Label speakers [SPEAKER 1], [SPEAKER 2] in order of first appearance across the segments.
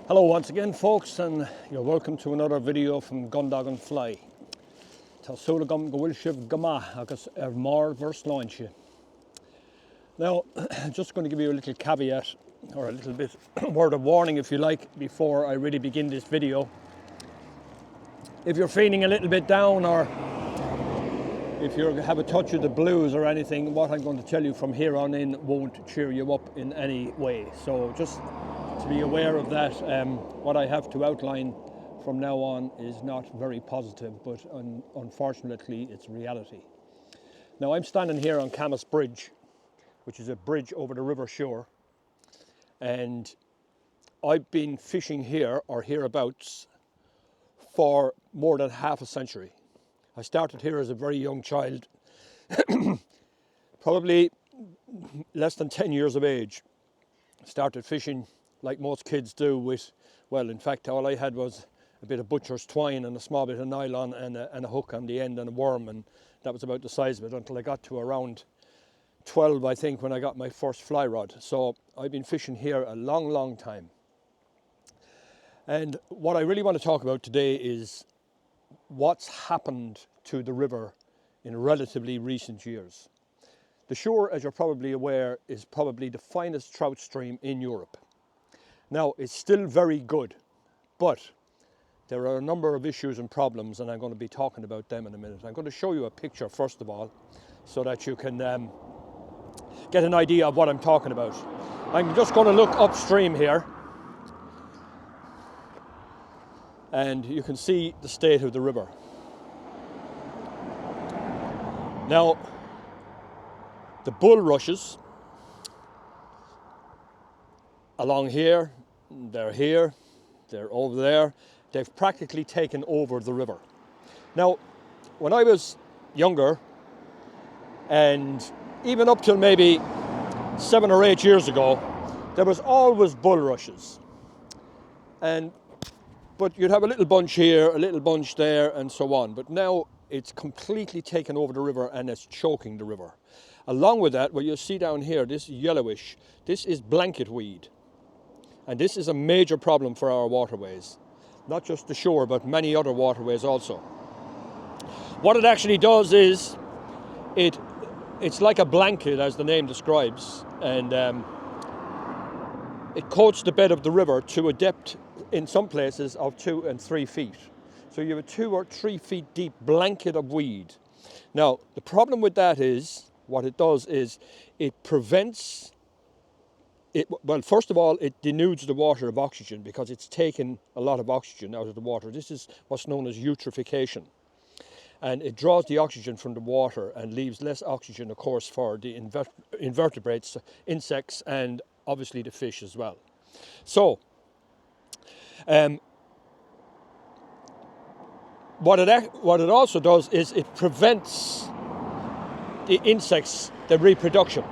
[SPEAKER 1] Hello once again folks, and you're welcome to another video from Gundog and Fly. Tásúla gom go bhfuil sibh go maith agus mór sláinte. Now, just going to give you a little caveat, or a little bit word of warning if you like, before I really begin this video. If you're feeling a little bit down, or if you have a touch of the blues or anything, what I'm going to tell you from here on in won't cheer you up in any way. So just to be aware of that, what I have to outline from now on is not very positive, but unfortunately it's reality. Now, I'm standing here on Camas Bridge, which is a bridge over the River Suir, and I've been fishing here or hereabouts for more than half a century. I started here as a very young child, probably less than 10 years of age. Started fishing like most kids do with, well, in fact, all I had was a bit of butcher's twine and a small bit of nylon and a hook on the end and a worm, and that was about the size of it until I got to around 12, I think, when I got my first fly rod. So I've been fishing here a long time. And what I really want to talk about today is what's happened to the river in relatively recent years. The Suir, as you're probably aware, is probably the finest trout stream in Europe. Now, it's still very good, but there are a number of issues and problems, and I'm going to be talking about them in a minute. I'm going to show you a picture first of all, so that you can get an idea of what I'm talking about. I'm just going to look upstream here, and you can see the state of the river. Now, the bulrushes along here, they're over there. They've practically taken over the river. Now, when I was younger, and even up till maybe 7 or 8 years ago, there was always bulrushes. But you'd have a little bunch here, a little bunch there, and so on. But now it's completely taken over the river and it's choking the river. Along with that, what you see down here, this yellowish, this is blanket weed. And this is a major problem for our waterways. Not just the Suir, but many other waterways also. What it actually does is, it's like a blanket, as the name describes, and it coats the bed of the river to a depth, in some places, of 2 and 3 feet. So you have a 2 or 3 feet deep blanket of weed. Now, the problem with that is, what it does is, it prevents well, first of all, it denudes the water of oxygen because it's taken a lot of oxygen out of the water. This is what's known as eutrophication. And it draws the oxygen from the water and leaves less oxygen, of course, for the invertebrates, insects, and obviously the fish as well. So, what it also does is it prevents the insects, the reproduction.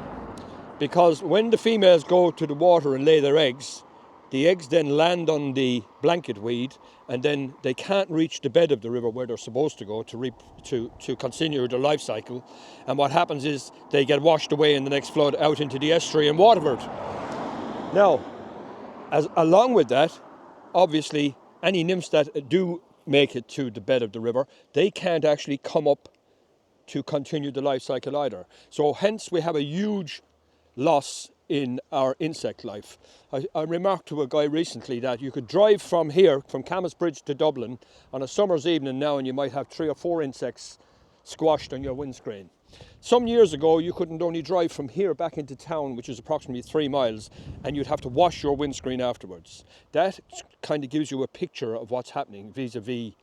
[SPEAKER 1] Because when the females go to the water and lay their eggs, the eggs then land on the blanket weed, and then they can't reach the bed of the river where they're supposed to go to continue their life cycle. And what happens is they get washed away in the next flood out into the estuary and Waterford. Now, along with that, obviously, any nymphs that do make it to the bed of the river, they can't actually come up to continue the life cycle either. So hence we have a huge loss in our insect life. I remarked to a guy recently that you could drive from here, from Camas Bridge to Dublin, on a summer's evening now, and you might have 3 or 4 insects squashed on your windscreen. Some years ago, you couldn't only drive from here back into town, which is approximately 3 miles, and you'd have to wash your windscreen afterwards. That kind of gives you a picture of what's happening vis-a-vis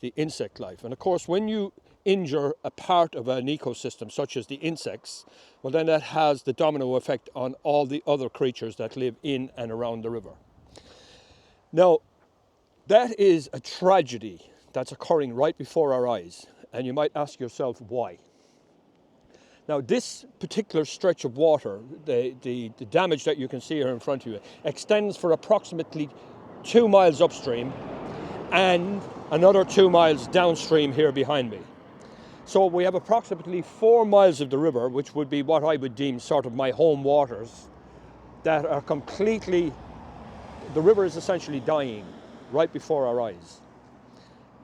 [SPEAKER 1] the insect life. And of course, when you injure a part of an ecosystem, such as the insects, well, then that has the domino effect on all the other creatures that live in and around the river. Now, that is a tragedy that's occurring right before our eyes, and you might ask yourself why. Now, this particular stretch of water, the damage that you can see here in front of you, extends for approximately 2 miles upstream and another 2 miles downstream here behind me. So we have approximately 4 miles of the river, which would be what I would deem sort of my home waters, that are completely the river is essentially dying right before our eyes.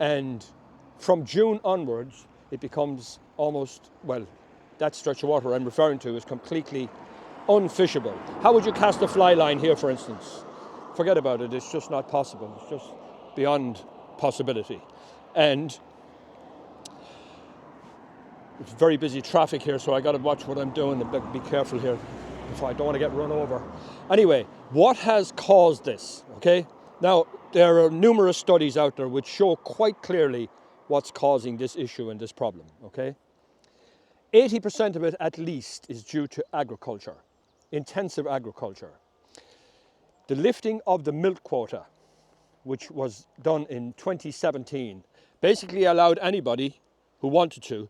[SPEAKER 1] And from June onwards, it becomes almost, well, that stretch of water I'm referring to is completely unfishable. How would you cast a fly line here, for instance? Forget about it, it's just not possible. It's just beyond possibility. And it's very busy traffic here, so I got to watch what I'm doing and be careful here if I don't want to get run over. Anyway, what has caused this? Okay, now there are numerous studies out there which show quite clearly what's causing this issue and this problem. Okay, 80% of it at least is due to agriculture, intensive agriculture. The lifting of the milk quota, which was done in 2017, basically allowed anybody who wanted to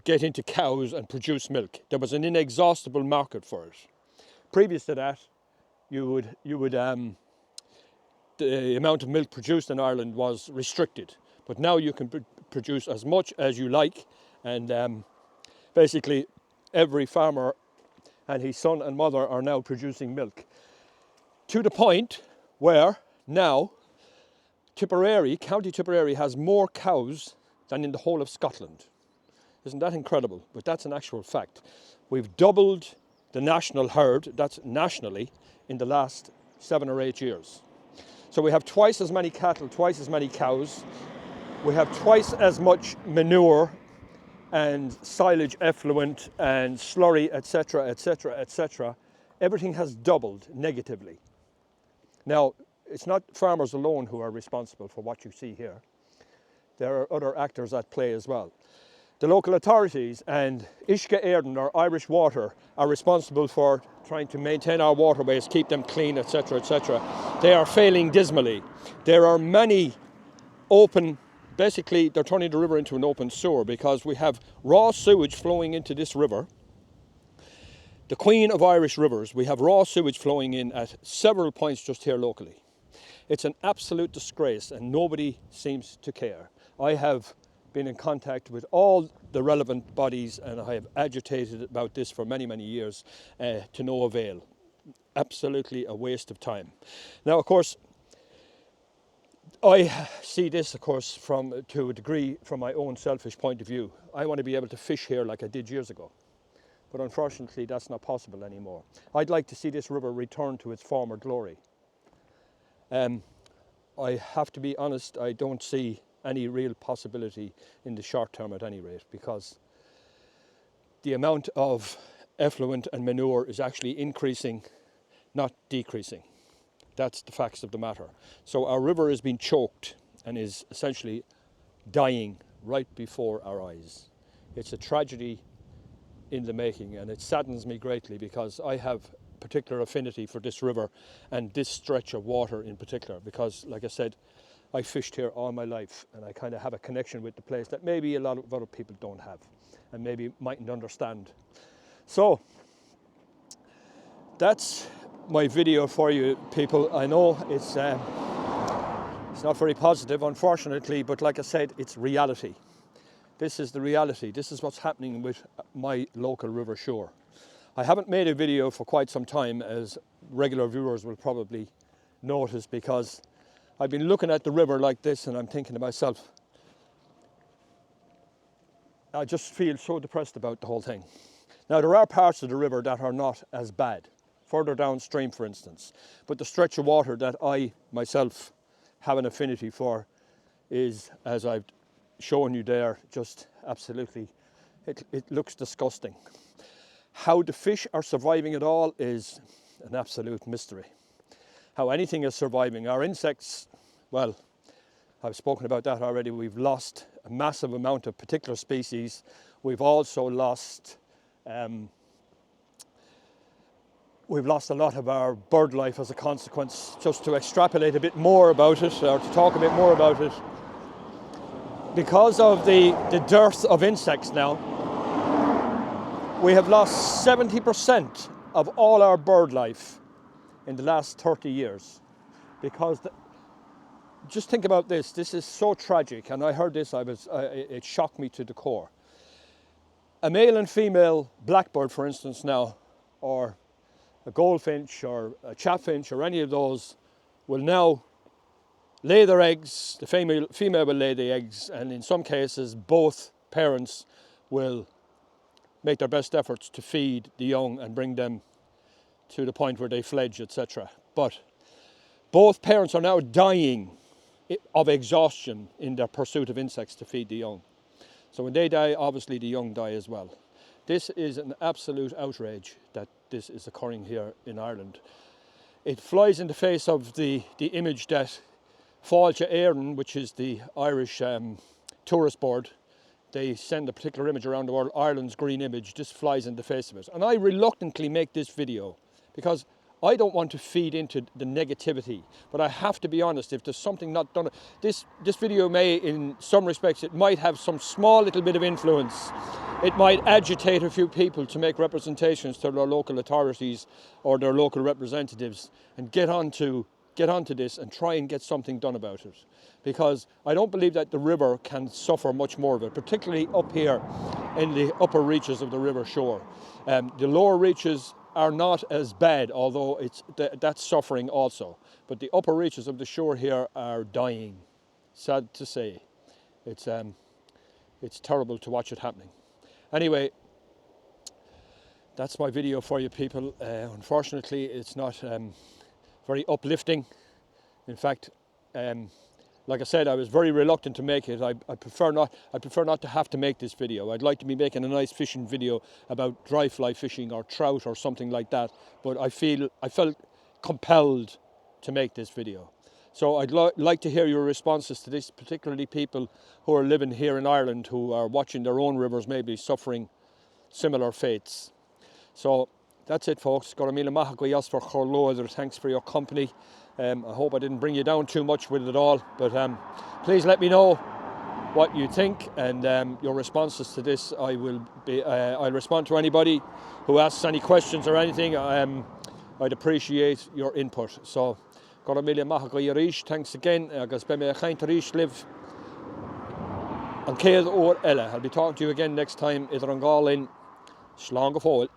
[SPEAKER 1] get into cows and produce milk. There was an inexhaustible market for it. Previous to that, the amount of milk produced in Ireland was restricted, but now you can produce as much as you like, and basically every farmer and his son and mother are now producing milk, to the point where now County Tipperary has more cows than in the whole of Scotland. Isn't that incredible? But that's an actual fact. We've doubled the national herd, that's nationally, in the last 7 or 8 years. So we have twice as many cattle, twice as many cows. We have twice as much manure and silage effluent and slurry, etc., etc., etc. Everything has doubled negatively. Now, it's not farmers alone who are responsible for what you see here. There are other actors at play as well. The local authorities and Uisce Éireann, or Irish Water, are responsible for trying to maintain our waterways, keep them clean, etc., etc. They are failing dismally. There are many open, basically they're turning the river into an open sewer because we have raw sewage flowing into this river. The queen of Irish rivers, we have raw sewage flowing in at several points just here locally. It's an absolute disgrace and nobody seems to care. I have been in contact with all the relevant bodies and I have agitated about this for many, many years to no avail. Absolutely a waste of time. Now, of course, I see this, of course, to a degree from my own selfish point of view. I want to be able to fish here like I did years ago. But unfortunately, that's not possible anymore. I'd like to see this river return to its former glory. I have to be honest, I don't see any real possibility in the short term at any rate, because the amount of effluent and manure is actually increasing, not decreasing. That's the facts of the matter. So our river is being choked and is essentially dying right before our eyes. It's a tragedy in the making, and it saddens me greatly because I have particular affinity for this river and this stretch of water in particular, because like I said, I fished here all my life and I kind of have a connection with the place that maybe a lot of other people don't have and maybe mightn't understand. So that's my video for you people. I know it's not very positive, unfortunately, but like I said, it's reality. This is the reality. This is what's happening with my local River Suir. I haven't made a video for quite some time, as regular viewers will probably notice, because I've been looking at the river like this and I'm thinking to myself, I just feel so depressed about the whole thing. Now, there are parts of the river that are not as bad, further downstream for instance, but the stretch of water that I myself have an affinity for is, as I've shown you there, just absolutely, it looks disgusting. How the fish are surviving at all is an absolute mystery. How anything is surviving. Our insects, well, I've spoken about that already. We've lost a massive amount of particular species. We've also lost a lot of our bird life as a consequence. Just to extrapolate a bit more about it, or to talk a bit more about it, because of the dearth of insects now, we have lost 70% of all our bird life in the last 30 years. Because just think about this. This is so tragic, and I heard this. It shocked me to the core. A male and female blackbird, for instance, now, or a goldfinch or a chaffinch or any of those, will now lay their eggs. The female will lay the eggs, and in some cases both parents will make their best efforts to feed the young and bring them to the point where they fledge, etc. But both parents are now dying of exhaustion in their pursuit of insects to feed the young. So when they die, obviously the young die as well. This is an absolute outrage that this is occurring here in Ireland. It flies in the face of the image that Fáilte Éireann, which is the Irish tourist board, they send a particular image around the world, Ireland's green image. This flies in the face of it. And I reluctantly make this video because I don't want to feed into the negativity, but I have to be honest, if there's something not done, this video may, in some respects, it might have some small little bit of influence. It might agitate a few people to make representations to their local authorities or their local representatives and get onto this and try and get something done about it. Because I don't believe that the river can suffer much more of it, particularly up here in the upper reaches of the river shore. The lower reaches are not as bad, although that's suffering also. But the upper reaches of the shore here are dying. Sad to say. It's terrible to watch it happening. Anyway, that's my video for you people. Unfortunately, it's not very uplifting. In fact, like I said, I was very reluctant to make it. I prefer not to have to make this video. I'd like to be making a nice fishing video about dry fly fishing or trout or something like that. But I felt compelled to make this video. So I'd like to hear your responses to this, particularly people who are living here in Ireland who are watching their own rivers maybe suffering similar fates. So that's it, folks. Thanks for your company. I hope I didn't bring you down too much with it all, but please let me know what you think and your responses to this. I'll respond to anybody who asks any questions or anything. I'd appreciate your input. So, thanks again. I'll be talking to you again next time. Slán go fóill.